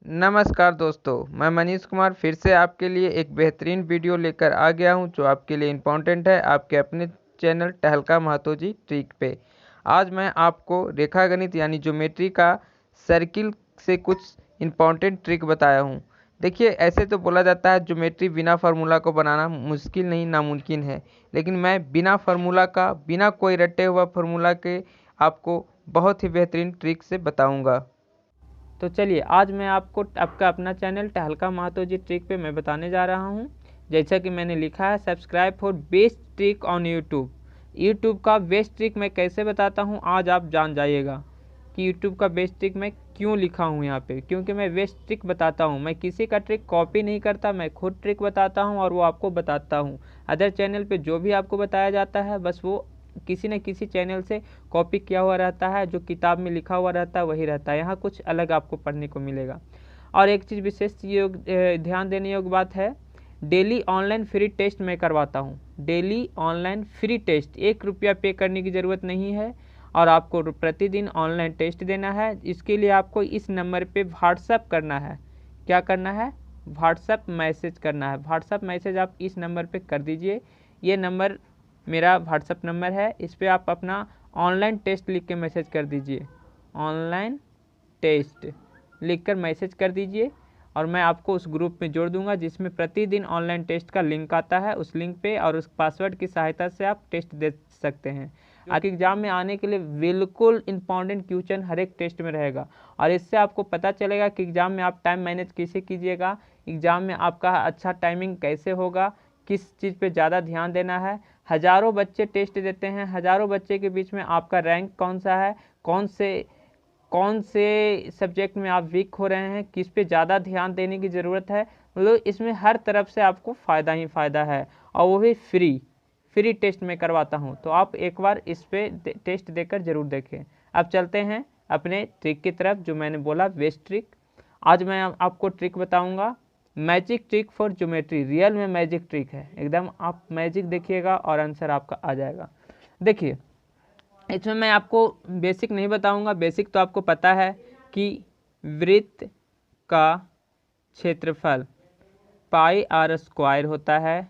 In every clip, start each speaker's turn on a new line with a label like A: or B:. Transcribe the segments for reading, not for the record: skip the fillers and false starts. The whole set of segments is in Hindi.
A: नमस्कार दोस्तों, मैं मनीष कुमार फिर से आपके लिए एक बेहतरीन वीडियो लेकर आ गया हूं जो आपके लिए इम्पोर्टेंट है आपके अपने चैनल टहलका महतो जी ट्रिक पे। आज मैं आपको रेखागणित यानी ज्योमेट्री का सर्किल से कुछ इम्पोर्टेंट ट्रिक बताया हूं। देखिए, ऐसे तो बोला जाता है ज्योमेट्री बिना फार्मूला को बनाना मुश्किल नहीं नामुमकिन है, लेकिन मैं बिना फार्मूला का, बिना कोई रटे हुआ फार्मूला के आपको बहुत ही बेहतरीन ट्रिक से बताऊँगा। तो चलिए, आज मैं आपको आपका अपना चैनल टहलका महतो जी ट्रिक पे मैं बताने जा रहा हूँ। जैसा कि मैंने लिखा है, subscribe for best trick on YouTube. YouTube का बेस्ट ट्रिक मैं कैसे बताता हूँ आज आप जान जाइएगा कि यूट्यूब का बेस्ट ट्रिक मैं क्यों लिखा हूँ यहाँ पे। क्योंकि मैं बेस्ट ट्रिक बताता हूँ, मैं किसी का ट्रिक कॉपी नहीं करता, मैं खुद ट्रिक बताता हूँ और वो आपको बताता हूँ। अदर चैनल पे जो भी आपको बताया जाता है बस वो किसी न किसी चैनल से कॉपी किया हुआ रहता है, जो किताब में लिखा हुआ रहता है वही रहता है। यहाँ कुछ अलग आपको पढ़ने को मिलेगा। और एक चीज़ विशेष ध्यान देने योग्य बात है, डेली ऑनलाइन फ्री टेस्ट मैं करवाता हूँ। डेली ऑनलाइन फ्री टेस्ट, 1 रुपया पे करने की ज़रूरत नहीं है और आपको प्रतिदिन ऑनलाइन टेस्ट देना है। इसके लिए आपको इस नंबर पे व्हाट्सअप करना है। क्या करना है? व्हाट्सअप मैसेज करना है। व्हाट्सअप मैसेज आप इस नंबर पे कर दीजिए। ये नंबर मेरा व्हाट्सअप नंबर है, इस पर आप अपना ऑनलाइन टेस्ट लिख के मैसेज कर दीजिए। ऑनलाइन टेस्ट लिख कर मैसेज कर दीजिए और मैं आपको उस ग्रुप में जोड़ दूंगा जिसमें प्रतिदिन ऑनलाइन टेस्ट का लिंक आता है। उस लिंक पे और उस पासवर्ड की सहायता से आप टेस्ट दे सकते हैं। आज एग्ज़ाम में आने के लिए बिल्कुल इंपॉर्टेंट क्वेश्चन हर एक टेस्ट में रहेगा और इससे आपको पता चलेगा कि एग्ज़ाम में आप टाइम मैनेज कैसे कीजिएगा, एग्ज़ाम में आपका अच्छा टाइमिंग कैसे होगा, किस चीज़ पे ज़्यादा ध्यान देना है। हज़ारों बच्चे टेस्ट देते हैं, हज़ारों बच्चे के बीच में आपका रैंक कौन सा है, कौन से सब्जेक्ट में आप वीक हो रहे हैं, किस पे ज़्यादा ध्यान देने की ज़रूरत है। मतलब इसमें हर तरफ से आपको फ़ायदा ही फ़ायदा है और वो भी फ्री टेस्ट में करवाता हूँ। तो आप एक बार इस पे टेस्ट देकर ज़रूर देखें। अब चलते हैं अपने ट्रिक की तरफ, जो मैंने बोला बेस्ट ट्रिक। आज मैं आपको ट्रिक बताऊँगा, magic trick for geometry. Real में मैजिक ट्रिक है, एकदम आप मैजिक देखिएगा और आंसर आपका आ जाएगा। देखिए, इसमें मैं आपको बेसिक नहीं बताऊंगा, बेसिक तो आपको पता है कि वृत्त का क्षेत्रफल पाई आर स्क्वायर होता है,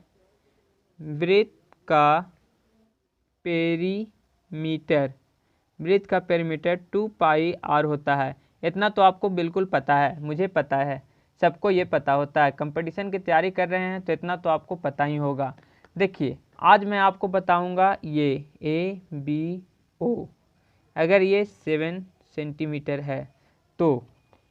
A: वृत्त का पेरीमीटर 2 पाई आर होता है। इतना तो आपको बिल्कुल पता है, मुझे पता है, सबको ये पता होता है। कंपटीशन की तैयारी कर रहे हैं तो इतना तो आपको पता ही होगा। देखिए, आज मैं आपको बताऊंगा ये ABO, अगर ये 7 सेंटीमीटर है तो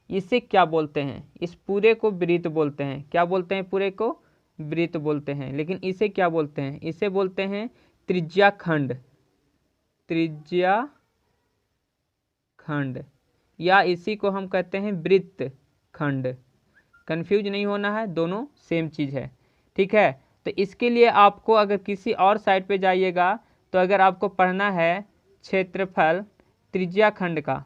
A: इसे क्या बोलते हैं? इस पूरे को वृत्त बोलते हैं। क्या बोलते हैं? पूरे को वृत्त बोलते हैं। लेकिन इसे क्या बोलते हैं? इसे बोलते हैं त्रिज्याखंड। त्रिज्याखंड या इसी को हम कहते हैं वृत्त खंड। कंफ्यूज नहीं होना है, दोनों सेम चीज़ है, ठीक है। तो इसके लिए आपको अगर किसी और साइड पे जाइएगा तो अगर आपको पढ़ना है क्षेत्रफल त्रिज्याखंड का,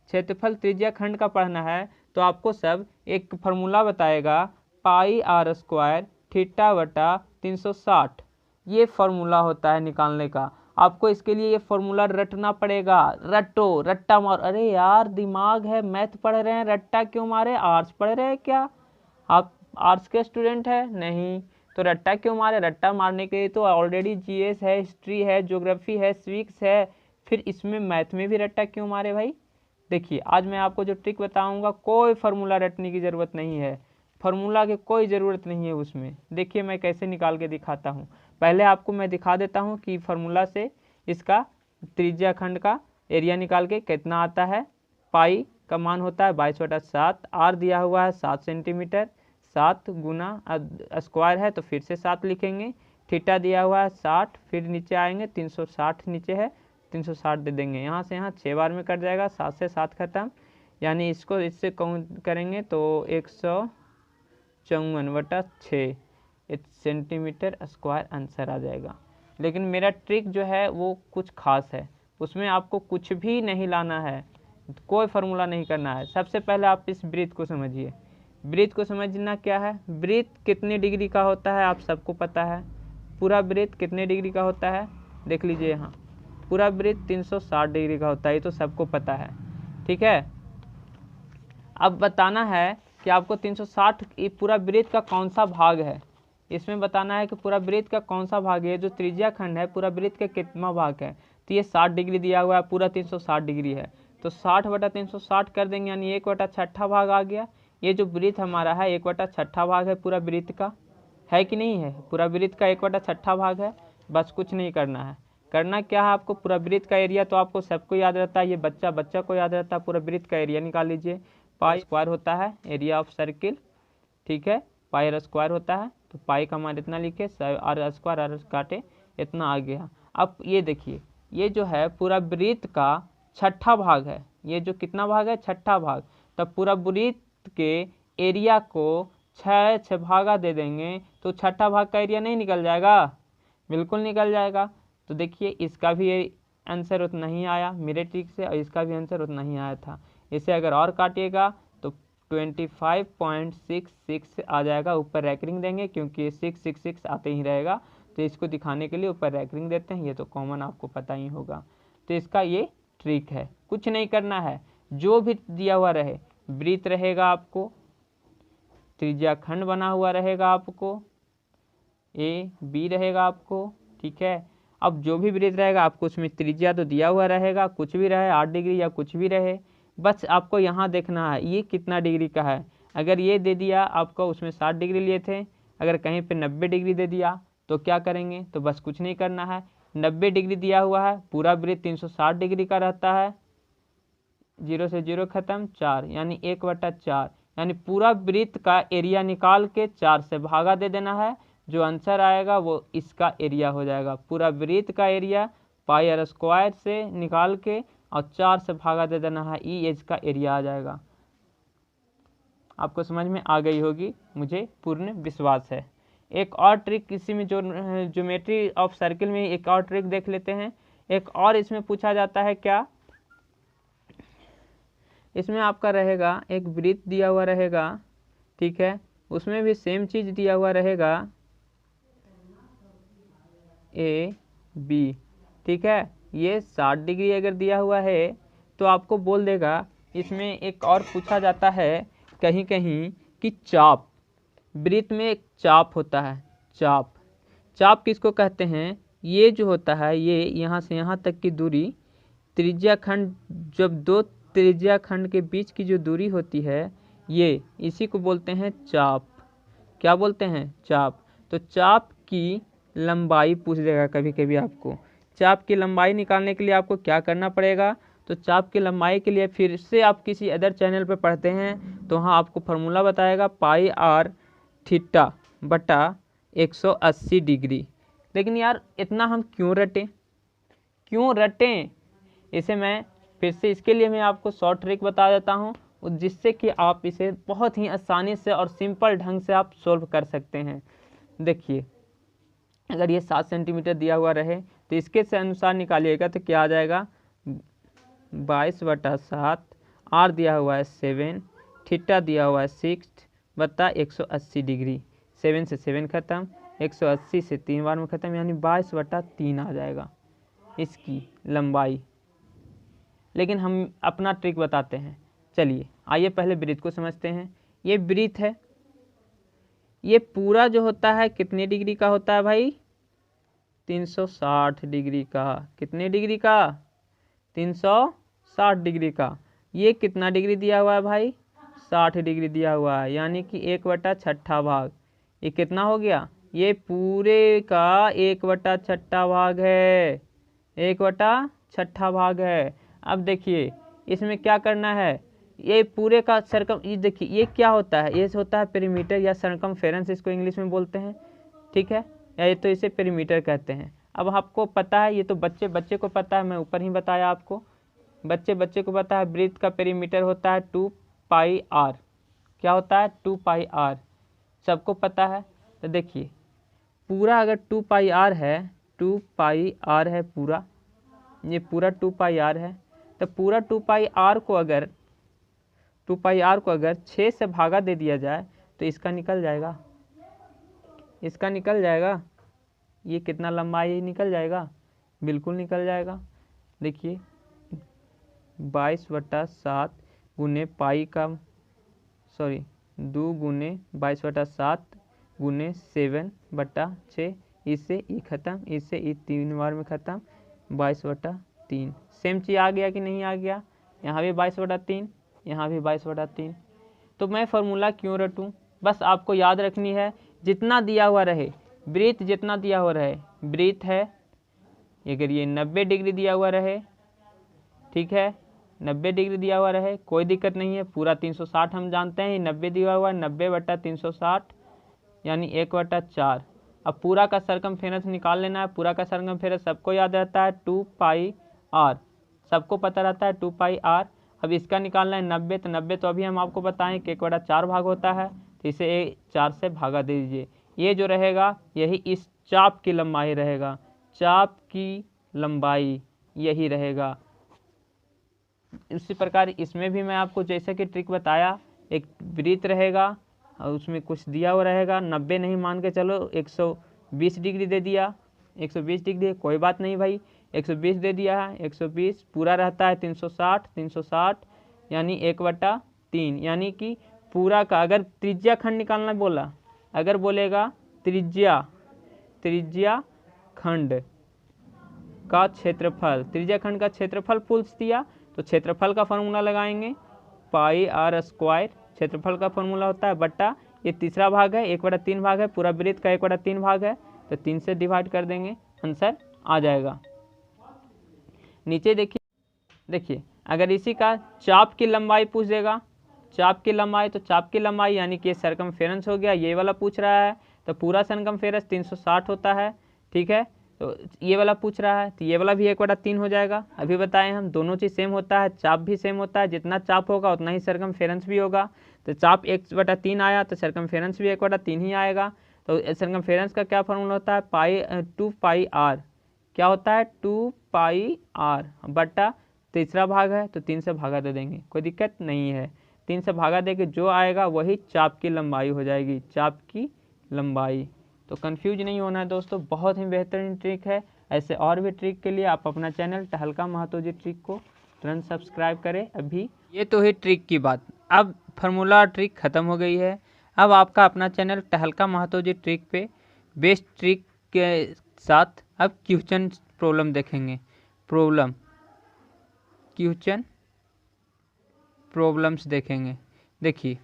A: क्षेत्रफल त्रिज्याखंड का पढ़ना है तो आपको सब एक फार्मूला बताएगा, पाई आर स्क्वायर थीटा बटा 360। ये फार्मूला होता है निकालने का। आपको इसके लिए ये फार्मूला रटना पड़ेगा। रट्टो, रट्टा मार। अरे यार, दिमाग है, मैथ पढ़ रहे हैं, रट्टा क्यों मारे? आर्ट्स पढ़ रहे हैं क्या आप? आर्ट्स के स्टूडेंट है? नहीं तो रट्टा क्यों मारे? रट्टा मारने के लिए तो ऑलरेडी जीएस है, हिस्ट्री है, ज्योग्राफी है, सिविक्स है, फिर इसमें मैथ में भी रट्टा क्यों मारे भाई? देखिए, आज मैं आपको जो ट्रिक बताऊंगा कोई फार्मूला रटने की ज़रूरत नहीं है, फार्मूला की कोई ज़रूरत नहीं है उसमें। देखिए मैं कैसे निकाल के दिखाता हूँ। पहले आपको मैं दिखा देता हूँ कि फार्मूला से इसका त्रिज्याखंड का एरिया निकाल के कितना आता है। पाई का मान होता है 22/7, आर दिया हुआ है 7 सेंटीमीटर, 7 गुना स्क्वायर है तो फिर से 7 लिखेंगे। थीटा दिया हुआ है 60, फिर नीचे आएंगे 360, नीचे है 360 दे देंगे। यहाँ से यहाँ 6 बार में कट जाएगा, 7 से 7 खत्म, यानी इसको इससे काउंट करेंगे तो 154/6 सेंटीमीटर स्क्वायर आंसर आ जाएगा। लेकिन मेरा ट्रिक जो है वो कुछ खास है, उसमें आपको कुछ भी नहीं लाना है, कोई फार्मूला नहीं करना है। सबसे पहले आप इस वृत्त को समझिए। वृत्त को समझना क्या है, वृत्त कितने डिग्री का होता है आप सबको पता है। पूरा वृत्त कितने डिग्री का होता है? देख लीजिए, यहाँ पूरा वृत्त 360 डिग्री का होता है, ये तो सबको पता है। ठीक है। अब बताना है कि आपको 360 पूरा वृत्त का कौन सा भाग है, इसमें बताना है कि पूरा वृत्त का कौन सा भाग है, जो त्रिज्या खंड है पूरा वृत्त का कितना भाग है। तो ये 60 डिग्री दिया हुआ है, पूरा 360 डिग्री है, तो 60/360 कर देंगे, यानी 1/6 भाग आ गया। ये जो वृत्त हमारा है 1/6 भाग है पूरा वृत्त का, है कि नहीं है, पूरा वृत्त का 1/6 भाग है। बस कुछ नहीं करना है, करना क्या है आपको, पूरा वृत्त का एरिया तो आपको सबको याद रहता है, ये बच्चा को याद रहता है। पूरा वृत्त का एरिया निकाल लीजिए, पाई स्क्वायर होता है एरिया ऑफ सर्किल, ठीक है, पाई आर स्क्वायर होता है। तो पाई का मान इतना लिखे, आर स्क्वायर आर काटे इतना आ गया। अब ये देखिए, ये जो है पूरा वृत्त का 6ठा भाग है, ये जो कितना भाग है 6ठा भाग। तब पूरा वृत्त के एरिया को 6 भागा दे देंगे तो 6ठा भाग का एरिया नहीं निकल जाएगा, बिल्कुल निकल जाएगा। तो देखिए इसका भी आंसर उतना ही आया मेरे ट्रिक से, और इसका भी आंसर उतना ही आया था। इसे अगर और काटिएगा तो 25.66 आ जाएगा। ऊपर रैकरिंग देंगे क्योंकि 666 आते ही रहेगा, तो इसको दिखाने के लिए ऊपर रैकरिंग देते हैं, ये तो कॉमन आपको पता ही होगा। तो इसका ये ट्रिक है, कुछ नहीं करना है, जो भी दिया हुआ रहे, वृत्त रहेगा आपको, त्रिज्या खंड बना हुआ रहेगा आपको, ए बी रहेगा आपको, ठीक है। अब जो भी वृत्त रहेगा आपको उसमें त्रिज्या तो दिया हुआ रहेगा, कुछ भी रहे 8 डिग्री या कुछ भी रहे, बस आपको यहाँ देखना है ये कितना डिग्री का है। अगर ये दे दिया आपको, उसमें 60 डिग्री लिए थे, अगर कहीं पे 90 डिग्री दे दिया तो क्या करेंगे, तो बस कुछ नहीं करना है, 90 डिग्री दिया हुआ है, पूरा वृत्त 360 डिग्री का रहता है, 0 से 0 खत्म 4, यानी 1/4, यानी पूरा वृत्त का एरिया निकाल के 4 से भागा दे देना है, जो आंसर आएगा वो इसका एरिया हो जाएगा। पूरा वृत्त का एरिया पाई आर स्क्वायर से निकाल के और 4 से भागा दे देना है, ई एज का एरिया आ जाएगा। आपको समझ में आ गई होगी, मुझे पूर्ण विश्वास है। एक और ट्रिक इसी में, जो ज्योमेट्री ऑफ सर्किल में एक और ट्रिक देख लेते हैं। एक और इसमें पूछा जाता है क्या, इसमें आपका रहेगा एक वृत्त दिया हुआ रहेगा, ठीक है, उसमें भी सेम चीज़ दिया हुआ रहेगा ए बी, ठीक है। ये 60 डिग्री अगर दिया हुआ है तो आपको बोल देगा, इसमें एक और पूछा जाता है कहीं कहीं कि चाप, वृत्त में एक चाप होता है, चाप, चाप किसको कहते हैं, ये जो होता है ये यहाँ से यहाँ तक की दूरी, त्रिज्या खंड, जब दो त्रिज्या खंड के बीच की जो दूरी होती है ये, इसी को बोलते हैं चाप। क्या बोलते हैं, चाप। तो चाप की लंबाई पूछ देगा कभी कभी आपको, चाप की लंबाई निकालने के लिए आपको क्या करना पड़ेगा, तो चाप की लंबाई के लिए फिर से आप किसी अदर चैनल पर पढ़ते हैं तो वहाँ आपको फार्मूला बताएगा, पाई आर थीटा बटा 180 डिग्री। लेकिन यार इतना हम क्यों रटें, इसे मैं फिर से, इसके लिए मैं आपको शॉर्ट ट्रिक बता देता हूँ, जिससे कि आप इसे बहुत ही आसानी से और सिंपल ढंग से आप सोल्व कर सकते हैं। देखिए अगर ये 7 सेंटीमीटर दिया हुआ रहे तो इसके से अनुसार निकालिएगा तो क्या आ जाएगा, 22/7, आर दिया हुआ है 7, थीटा दिया हुआ है 6 बटा 180 डिग्री, 7 से 7 खत्म, 180 से 3 बार में खत्म, यानी 22/3 आ जाएगा इसकी लंबाई। लेकिन हम अपना ट्रिक बताते हैं, चलिए आइए पहले वृत्त को समझते हैं। ये वृत्त है, ये पूरा जो होता है कितने डिग्री का होता है भाई, 360 डिग्री का। कितने डिग्री का, 360 डिग्री का। ये कितना डिग्री दिया हुआ है भाई, 60 डिग्री दिया हुआ है, यानी कि 1/6 भाग। ये कितना हो गया, ये पूरे का 1/6 भाग है, 1/6 भाग है। अब देखिए इसमें क्या करना है, ये पूरे का ये देखिए ये क्या होता है, ये होता है पेरीमीटर या सरकमफेरेंस, इसको इंग्लिश में बोलते हैं, ठीक है, या ये तो इसे पेरीमीटर कहते हैं। अब आपको पता है, ये तो बच्चे को पता है, मैं ऊपर ही बताया आपको, बच्चे को पता है वृत्त का पेरीमीटर होता है 2πr। क्या होता है, 2πr, सबको पता है। तो देखिए पूरा अगर 2πr है, 2πr है पूरा, ये पूरा 2πr है, तो पूरा 2πr को अगर 6 से भागा दे दिया जाए तो इसका निकल जाएगा, इसका निकल जाएगा, ये कितना लंबाई निकल जाएगा, बिल्कुल निकल जाएगा। देखिए 22/7 गुने पाई का 2 गुने 22/7 गुने 7/6। इससे ई खत्म, इससे ई 3 बार में ख़त्म, 22/3। सेम चीज़ आ गया कि नहीं आ गया? यहाँ भी 22/3, यहाँ भी 22/3। तो मैं फार्मूला क्यों रटूँ? बस आपको याद रखनी है, जितना दिया हुआ रहे, ब्रीथ जितना दिया हुआ रहे, ब्रीथ है अगर ये 90 डिग्री दिया हुआ रहे, ठीक है, 90 डिग्री दिया हुआ रहे, कोई दिक्कत नहीं है। पूरा 360 हम जानते हैं, 90 दिया हुआ है, 90/360 यानी 1/4। अब पूरा का सरकमफेरेंस निकाल लेना है। पूरा का सरकमफेरेंस सबको याद रहता है 2πr, सबको पता रहता है 2πr। अब इसका निकालना है 90, तो 90 तो अभी हम आपको बताएं कि 1/4 भाग होता है, तो इसे 4 से भागा दे दीजिए। ये जो रहेगा यही इस चाप की लंबाई रहेगा, चाप की लंबाई यही रहेगा। इसी प्रकार इसमें भी मैं आपको जैसे कि ट्रिक बताया, एक वृत्त रहेगा और उसमें कुछ दिया हुआ रहेगा, 90 नहीं मान के चलो, 120 डिग्री दे दिया, 120 डिग्री कोई बात नहीं भाई, 120 दे दिया है, 120 पूरा रहता है 360 यानी 1/3, यानी कि पूरा का अगर त्रिज्या खंड निकालना बोला, अगर बोलेगा त्रिज्या खंड का क्षेत्रफल, त्रिज्या खंड का क्षेत्रफल पूछ दिया, तो क्षेत्रफल का फॉर्मूला लगाएंगे πr², क्षेत्रफल का फॉर्मूला होता है बट्टा, ये तीसरा भाग है, 1/3 भाग है, पूरा वृत्त का 1/3 भाग है, तो 3 से डिवाइड कर देंगे, आंसर आ जाएगा। नीचे देखिए अगर इसी का चाप की लंबाई पूछ देगा, चाप की लंबाई, तो चाप की लंबाई यानी कि सरकमफेरेंस हो गया, ये वाला पूछ रहा है, तो पूरा सरकमफेरेंस 360 होता है, ठीक है। तो ये वाला पूछ रहा है, तो ये वाला भी 1/3 हो जाएगा। अभी बताएं हम, दोनों चीज़ सेम होता है, चाप भी सेम होता है, जितना चाप होगा उतना ही सरकमफेरेंस भी होगा। तो चाप 1/3 आया तो सरकमफेरेंस भी 1/3 ही आएगा। तो सरकमफेरेंस का क्या फॉर्मूला होता है? 2πr, क्या होता है? 2πr बट्टा तीसरा भाग है तो 3 से भागा दे देंगे, कोई दिक्कत नहीं है। 3 से भागा दे के जो आएगा वही चाप की लंबाई हो जाएगी, चाप की लंबाई। तो कंफ्यूज नहीं होना है दोस्तों, बहुत ही बेहतरीन ट्रिक है। ऐसे और भी ट्रिक के लिए आप अपना चैनल टहलका महतो जी ट्रिक को तुरंत सब्सक्राइब करें अभी। ये तो है ट्रिक की बात, अब फार्मूला ट्रिक ख़त्म हो गई है। अब आपका अपना चैनल टहलका महतो जी ट्रिक पे बेस्ट ट्रिक के साथ अब क्वेश्चन प्रॉब्लम देखेंगे, क्वेश्चन प्रॉब्लम्स देखेंगे। देखिए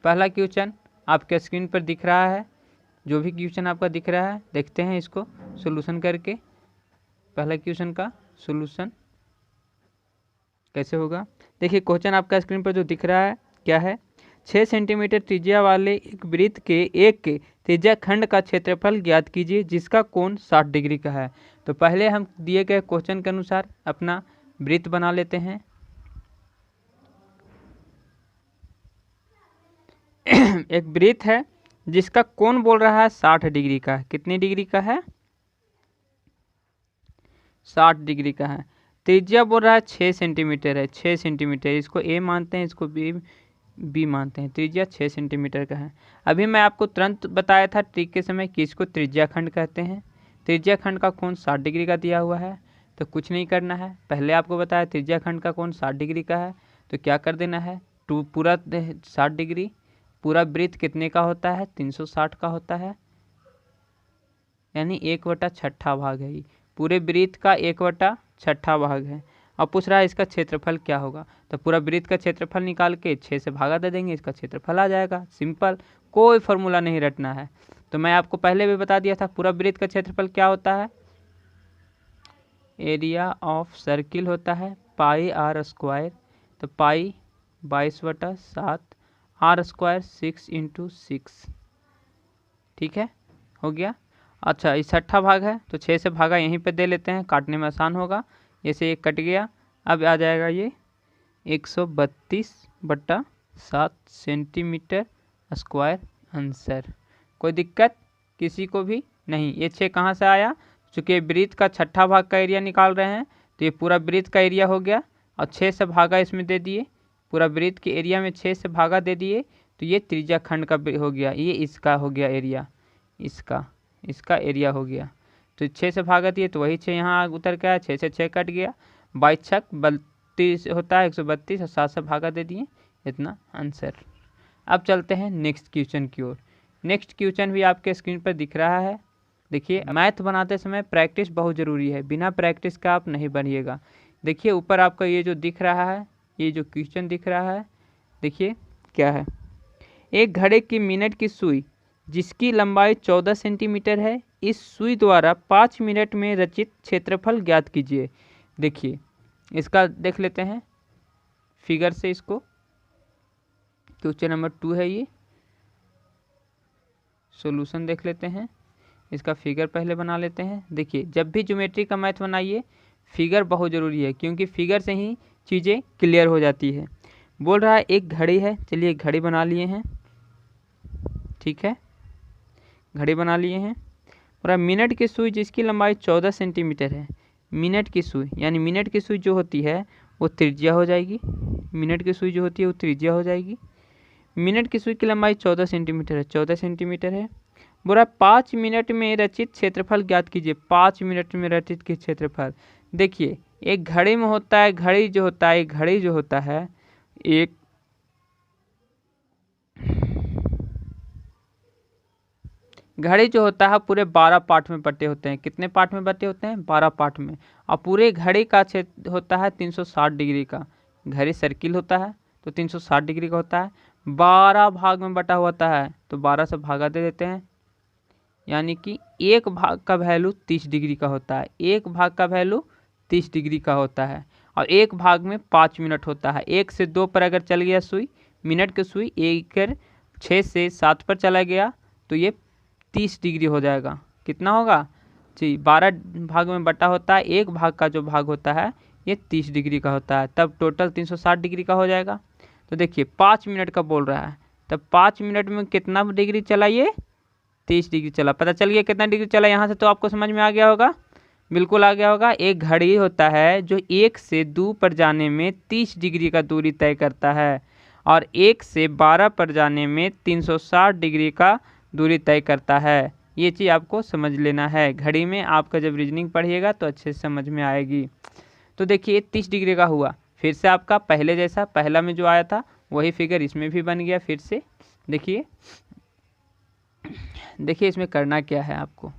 A: पहला क्वेश्चन आपके स्क्रीन पर दिख रहा है, जो भी क्वेश्चन आपका दिख रहा है देखते हैं इसको सॉल्यूशन करके। पहला क्वेश्चन का सॉल्यूशन कैसे होगा? देखिए क्वेश्चन आपका स्क्रीन पर जो दिख रहा है क्या है, 6 सेंटीमीटर त्रिज्या वाले एक वृत्त के एक त्रिज्या खंड का क्षेत्रफल ज्ञात कीजिए जिसका कोण 60 डिग्री का है। तो पहले हम दिए गए क्वेश्चन के अनुसार अपना वृत्त बना लेते हैं। एक वृत्त है जिसका कोण बोल रहा है 60 डिग्री का है। कितनी डिग्री का है? 60 डिग्री का है। त्रिज्या बोल रहा है 6 सेंटीमीटर है, 6 सेंटीमीटर, इसको ए मानते हैं, इसको बी मानते हैं। त्रिज्या 6 सेंटीमीटर का है। अभी मैं आपको तुरंत बताया था ट्रिक के समय कि इसको त्रिज्या खंड कहते हैं। त्रिज्या खंड का कोण 60 डिग्री का दिया हुआ है, तो कुछ नहीं करना है। पहले आपको बताया त्रिज्या खंड का कोण 60 डिग्री का है, तो क्या कर देना है, पूरा 60 डिग्री, पूरा वृत्त कितने का होता है? 360 का होता है, यानी 1/6 भाग है। ये पूरे वृत्त का 1/6 भाग है। अब पूछ रहा है इसका क्षेत्रफल क्या होगा, तो पूरा वृत्त का क्षेत्रफल निकाल के 6 से भागा दे देंगे, इसका क्षेत्रफल आ जाएगा। सिंपल, कोई फॉर्मूला नहीं रटना है। तो मैं आपको पहले भी बता दिया था पूरा वृत्त का क्षेत्रफल क्या होता है, एरिया ऑफ सर्किल होता है πr²। तो पाई 22/7, r² 6 × 6, ठीक है, हो गया। अच्छा ये 6ठा भाग है तो 6 से भागा यहीं पे दे लेते हैं, काटने में आसान होगा। जैसे ये कट गया, अब आ जाएगा ये 132/7 सेंटीमीटर स्क्वायर आंसर। कोई दिक्कत किसी को भी नहीं। ये 6 कहाँ से आया? चूँकि वृत्त का 6ठा भाग का एरिया निकाल रहे हैं, तो ये पूरा वृत्त का एरिया हो गया, और 6 से भागा इसमें दे दिए, पूरा वृत्त के एरिया में 6 से भागा दे दिए, तो ये त्रिज्या खंड का हो गया, ये इसका हो गया एरिया, इसका एरिया हो गया। तो 6 से भागा दिए तो वही 6 यहाँ उतर के आया, 6 से 6 कट गया, 22×6 = 132 होता है 132 और 7 से भागा दे दिए, इतना आंसर। अब चलते हैं नेक्स्ट क्वेश्चन की ओर। नेक्स्ट क्वेश्चन भी आपके स्क्रीन पर दिख रहा है। देखिए, मैथ बनाते समय प्रैक्टिस बहुत ज़रूरी है, बिना प्रैक्टिस का आप नहीं बनिएगा। देखिए ऊपर आपका ये जो दिख रहा है, ये जो क्वेश्चन दिख रहा है, देखिए क्या है। एक घड़े की मिनट की सुई जिसकी लंबाई 14 सेंटीमीटर है, इस सुई द्वारा 5 मिनट में रचित क्षेत्रफल ज्ञात कीजिए। देखिए इसका देख लेते हैं फिगर से, इसको क्वेश्चन नंबर 2 है ये। सॉल्यूशन देख लेते हैं, इसका फिगर पहले बना लेते हैं। देखिए जब भी ज्योमेट्री का मैथ बनाइए फिगर बहुत ज़रूरी है, क्योंकि फिगर से ही चीज़ें क्लियर हो जाती है। बोल रहा है एक घड़ी है, चलिए घड़ी बना लिए हैं, ठीक है, घड़ी बना लिए हैं। और मिनट की सुई जिसकी लंबाई 14 सेंटीमीटर है, मिनट की सुई यानी मिनट की सुई जो होती है वो त्रिज्या हो जाएगी, मिनट की सुई जो होती है वो त्रिज्या हो जाएगी। मिनट की सुई की लंबाई 14 सेंटीमीटर है, 14 सेंटीमीटर है। बोला 5 मिनट में रचित क्षेत्रफल ज्ञात कीजिए, 5 मिनट में रचित की क्षेत्रफल। देखिए एक घड़ी में होता है, घड़ी जो होता है, घड़ी जो होता है एक घड़ी जो होता है पूरे 12 पार्ट में बटे होते हैं। कितने पार्ट में बटे होते हैं? 12 पार्ट में। और पूरे घड़ी का क्षेत्र होता है 360 डिग्री का। घड़ी सर्किल होता है तो 360 डिग्री का होता है, 12 भाग में बटा होता है तो 12 से भागा दे देते हैं, यानी कि एक भाग का वैल्यू 30 डिग्री का होता है, एक भाग का वैल्यू 30 डिग्री का होता है। और एक भाग में 5 मिनट होता है। 1 से 2 पर अगर चल गया सुई, मिनट की सुई, एक 6 से 7 पर चला गया तो ये 30 डिग्री हो जाएगा। कितना होगा जी? 12 भाग में बटा होता है, एक भाग का जो भाग होता है ये 30 डिग्री का होता है, तब टोटल 360 डिग्री का हो जाएगा। तो देखिए 5 मिनट का बोल रहा है, तब 5 मिनट में कितना डिग्री चला? ये 30 डिग्री चला। पता चल गया कितना डिग्री चला यहाँ से, तो आपको समझ में आ गया होगा, बिल्कुल आ गया होगा। एक घड़ी होता है जो 1 से 2 पर जाने में 30 डिग्री का दूरी तय करता है, और 1 से 12 पर जाने में 360 डिग्री का दूरी तय करता है। ये चीज़ आपको समझ लेना है, घड़ी में आपका जब रीजनिंग पढ़िएगा तो अच्छे से समझ में आएगी। तो देखिए 30 डिग्री का हुआ, फिर से आपका पहले जैसा, पहला में जो आया था वही फिगर इसमें भी बन गया फिर से। देखिए देखिए इसमें करना क्या है आपको,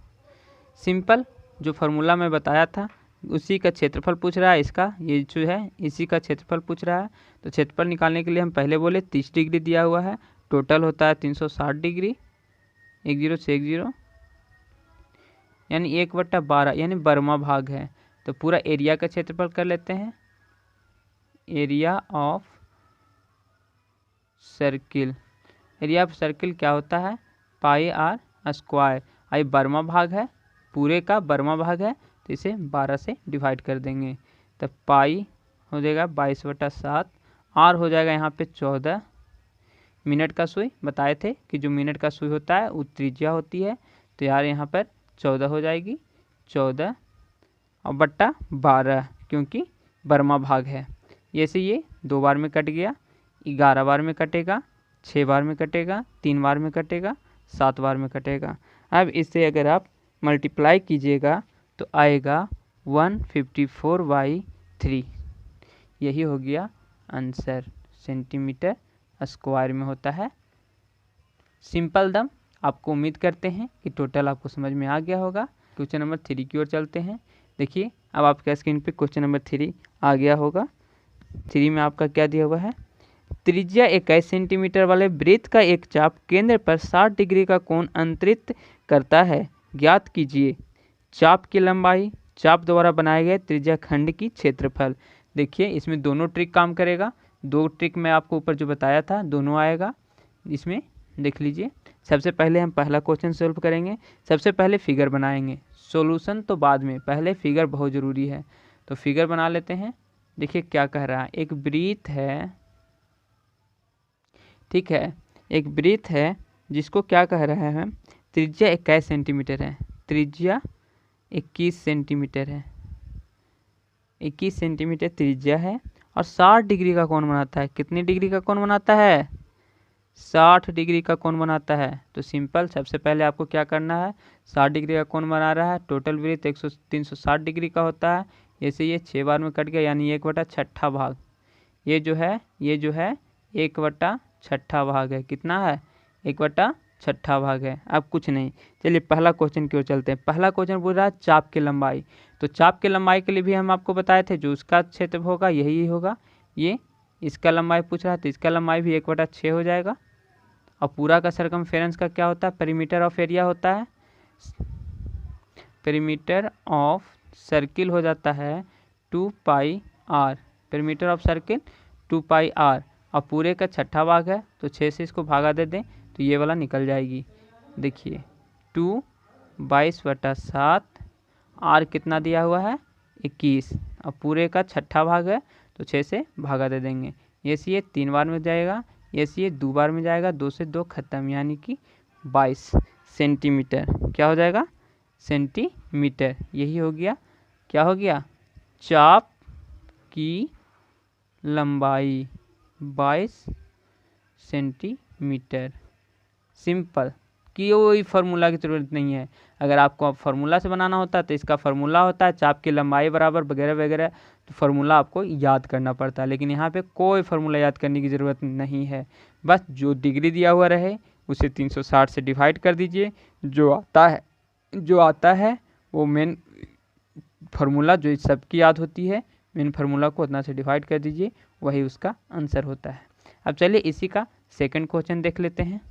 A: सिंपल जो फार्मूला मैं बताया था उसी का क्षेत्रफल पूछ रहा है, इसका ये जो है इसी का क्षेत्रफल पूछ रहा है। तो क्षेत्रफल निकालने के लिए हम पहले बोले 30 डिग्री दिया हुआ है, टोटल होता है 360 डिग्री, 10 से 10 यानी 1/12 यानी 12वां भाग है। तो पूरा एरिया का क्षेत्रफल कर लेते हैं, area of circle. Area of circle क्या होता है? पाई आर स्क्वायर। आई 12वां भाग है, पूरे का 12वां भाग है तो इसे 12 से डिवाइड कर देंगे, तब पाई हो जाएगा 22/7, आर हो जाएगा यहाँ पे 14। मिनट का सुई बताए थे कि जो मिनट का सुई होता है वो त्रिज्या होती है, तो यार यहाँ पर 14 हो जाएगी, 14 और बट्टा 12 क्योंकि 12वां भाग है। जैसे ये 2 बार में कट गया, 11 बार में कटेगा, 6 बार में कटेगा, 3 बार में कटेगा, 7 बार में कटेगा। अब इससे अगर आप मल्टीप्लाई कीजिएगा तो आएगा 154/3, यही हो गया आंसर, सेंटीमीटर स्क्वायर में होता है। सिंपल दम। आपको उम्मीद करते हैं कि टोटल आपको समझ में आ गया होगा। क्वेश्चन नंबर 3 की ओर चलते हैं। देखिए अब आपके स्क्रीन पे क्वेश्चन नंबर 3 आ गया होगा। 3 में आपका क्या दिया हुआ है? त्रिज्या 21 सेंटीमीटर वाले वृत्त का एक चाप केंद्र पर 60 डिग्री का कोण अंतरित करता है, ज्ञात कीजिए। चाप की लंबाई, चाप द्वारा बनाए गए त्रिज्या खंड की क्षेत्रफल। देखिए इसमें दोनों ट्रिक काम करेगा, 2 ट्रिक मैं आपको ऊपर जो बताया था दोनों आएगा इसमें, देख लीजिए। सबसे पहले हम पहला क्वेश्चन सोल्व करेंगे, सबसे पहले फिगर बनाएंगे, सॉल्यूशन तो बाद में, पहले फिगर बहुत ज़रूरी है। तो फिगर बना लेते हैं। देखिए क्या कह रहा है, एक वृत्त है, ठीक है, एक वृत्त है जिसको क्या कह रहा है, त्रिज्या 21 सेंटीमीटर है, त्रिज्या 21 सेंटीमीटर है, 21 सेंटीमीटर त्रिज्या है, और 60 डिग्री का कोण बनाता है। कितनी डिग्री का कोण बनाता है? 60 डिग्री का कोण बनाता है। तो सिंपल, सबसे पहले आपको क्या करना है, 60 डिग्री का कोण बना रहा है, टोटल वृत्त 360 डिग्री का होता है,
B: जैसे ये 6 बार में कट गया, यानी 1/6 भाग। ये जो है 1/6 भाग है। कितना है? 1/6 भाग है। अब कुछ नहीं, चलिए पहला क्वेश्चन की ओर चलते हैं। पहला क्वेश्चन पूछ रहा है चाप की लंबाई। तो चाप की लंबाई के लिए भी हम आपको बताए थे, जो उसका क्षेत्र होगा यही होगा। ये इसका लंबाई पूछ रहा है, तो इसका लंबाई भी 1/6 हो जाएगा। और पूरा का सरकमफेरेंस का क्या होता है? पेरीमीटर ऑफ एरिया होता है। पेरीमीटर ऑफ सर्किल हो जाता है 2πr। Perimeter of circle 2πr। और पूरे का 6 भाग है, तो 6 से इसको भागा दे दें तो ये वाला निकल जाएगी। देखिए 2 22/7, r कितना दिया हुआ है? 21। और पूरे का 6 भाग है, तो 6 से भागा दे देंगे। ये सी ये 3 बार में जाएगा, ये सी ये 2 बार में जाएगा, 2 से 2 खत्म, यानी कि 22 सेंटीमीटर। क्या हो जाएगा? सेंटीमीटर। यही हो गया, क्या हो गया? चाप की लंबाई 22 सेंटीमीटर। सिंपल, कि कोई फार्मूला की ज़रूरत नहीं है। अगर आपको फार्मूला से बनाना होता है तो इसका फार्मूला होता है चाप की लंबाई बराबर वगैरह वगैरह, तो फार्मूला आपको याद करना पड़ता है। लेकिन यहाँ पे कोई फार्मूला याद करने की ज़रूरत नहीं है। बस जो डिग्री दिया हुआ रहे उसे 360 से डिवाइड कर दीजिए। जो आता है वो मेन फार्मूला, जो सबकी याद होती है, मेन फार्मूला को उतना से डिवाइड कर दीजिए, वही उसका आंसर होता है। अब चलिए इसी का सेकंड क्वेश्चन देख लेते हैं।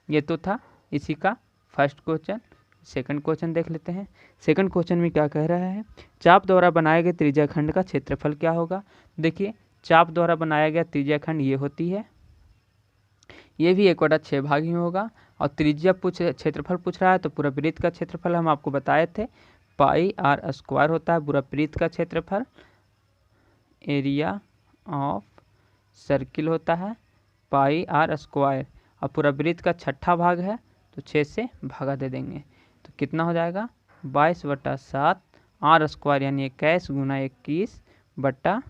B: ये तो था इसी का फर्स्ट क्वेश्चन। सेकंड क्वेश्चन देख लेते हैं। सेकंड क्वेश्चन में क्या कह रहा है? चाप द्वारा बनाए गए त्रिज्या खंड का क्षेत्रफल क्या होगा? देखिए चाप द्वारा बनाया गया त्रिज्या खंड ये होती है, ये भी 1/6 भाग ही होगा। और त्रिज्या क्षेत्रफल पूछ रहा है, तो पूरा वृत्त का क्षेत्रफल हम आपको बताए थे πr² होता है पूरा वृत्त का क्षेत्रफल। एरिया ऑफ सर्किल होता है πr²। और पूरा वृत्त का 6 भाग है, तो 6 से भागा दे देंगे, तो कितना हो जाएगा? 22/7 r² यानी 21 गुना 21 बट्टा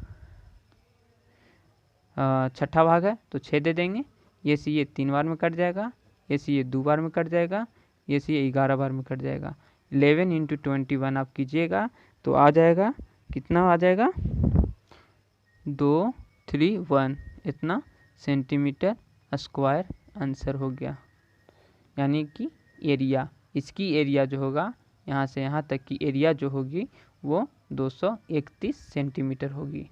B: 6 भाग है, तो 6 दे देंगे। ये सी ये 3 बार में कट जाएगा, ये सी ये 2 बार में कट जाएगा, ये सी ये 11 बार में कट जाएगा। 11 × 21 आप कीजिएगा तो आ जाएगा, कितना आ जाएगा? 231 इतना सेंटीमीटर स्क्वायर आंसर हो गया। यानी कि एरिया, इसकी एरिया जो होगा यहाँ से यहाँ तक की एरिया जो होगी वो 231 सेंटीमीटर होगी।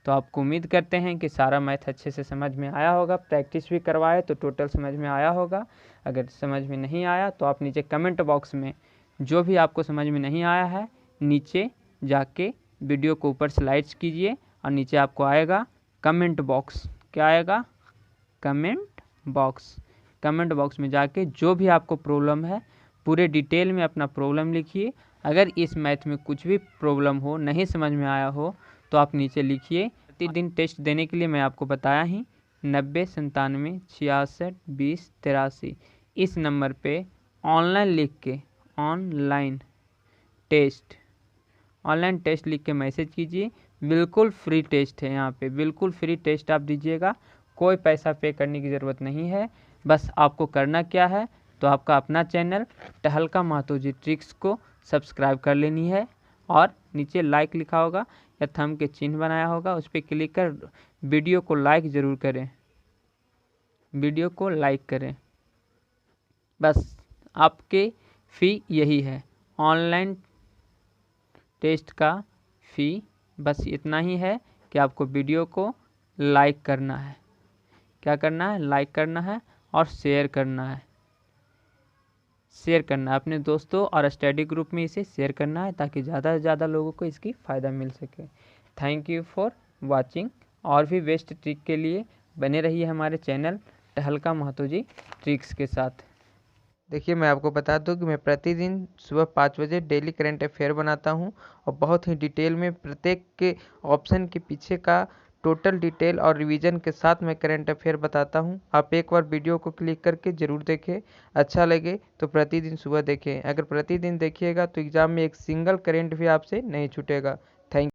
B: तो आपको उम्मीद करते हैं कि सारा मैथ अच्छे से समझ में आया होगा। प्रैक्टिस भी करवाए तो टोटल समझ में आया होगा। अगर समझ में नहीं आया तो आप नीचे कमेंट बॉक्स में जो भी आपको समझ में नहीं आया है, नीचे जाके वीडियो को ऊपर स्लाइड्स कीजिए और नीचे आपको आएगा कमेंट बॉक्स। क्या आएगा? Comment box. कमेंट बॉक्स में जाके जो भी आपको प्रॉब्लम है पूरे डिटेल में अपना प्रॉब्लम लिखिए। अगर इस मैथ में कुछ भी प्रॉब्लम हो, नहीं समझ में आया हो, तो आप नीचे लिखिए। प्रतिदिन टेस्ट देने के लिए मैं आपको बताया ही 90 97 66 20 83 इस नंबर पे ऑनलाइन लिख के ऑनलाइन टेस्ट लिख के मैसेज कीजिए। बिल्कुल फ्री टेस्ट है, यहाँ पे बिल्कुल फ्री टेस्ट आप दीजिएगा, कोई पैसा पे करने की ज़रूरत नहीं है। बस आपको करना क्या है, तो आपका अपना चैनल टहलका महतो जी ट्रिक्स को सब्सक्राइब कर लेनी है और नीचे लाइक लिखा होगा या थंब के चिन्ह बनाया होगा, उस पर क्लिक कर वीडियो को लाइक ज़रूर करें, वीडियो को लाइक करें। बस आपके फ़ी यही है, ऑनलाइन टेस्ट का फ़ी बस इतना ही है कि आपको वीडियो को लाइक करना है। क्या करना है? लाइक करना है और शेयर करना है। अपने दोस्तों और स्टडी ग्रुप में इसे शेयर करना है ताकि ज़्यादा से ज़्यादा लोगों को इसकी फ़ायदा मिल सके। Thank you for watching. और भी बेस्ट ट्रिक के लिए बने रहिए हमारे चैनल टहलका महतो जी ट्रिक्स के साथ।
A: देखिए मैं आपको बता दूं कि मैं प्रतिदिन सुबह 5 बजे डेली करंट अफेयर बनाता हूं और बहुत ही डिटेल में प्रत्येक के ऑप्शन के पीछे का टोटल डिटेल और रिवीजन के साथ मैं करंट अफेयर बताता हूं। आप एक बार वीडियो को क्लिक करके ज़रूर देखें, अच्छा लगे तो प्रतिदिन सुबह देखें। अगर प्रतिदिन देखिएगा तो एग्ज़ाम में एक सिंगल करंट भी आपसे नहीं छूटेगा।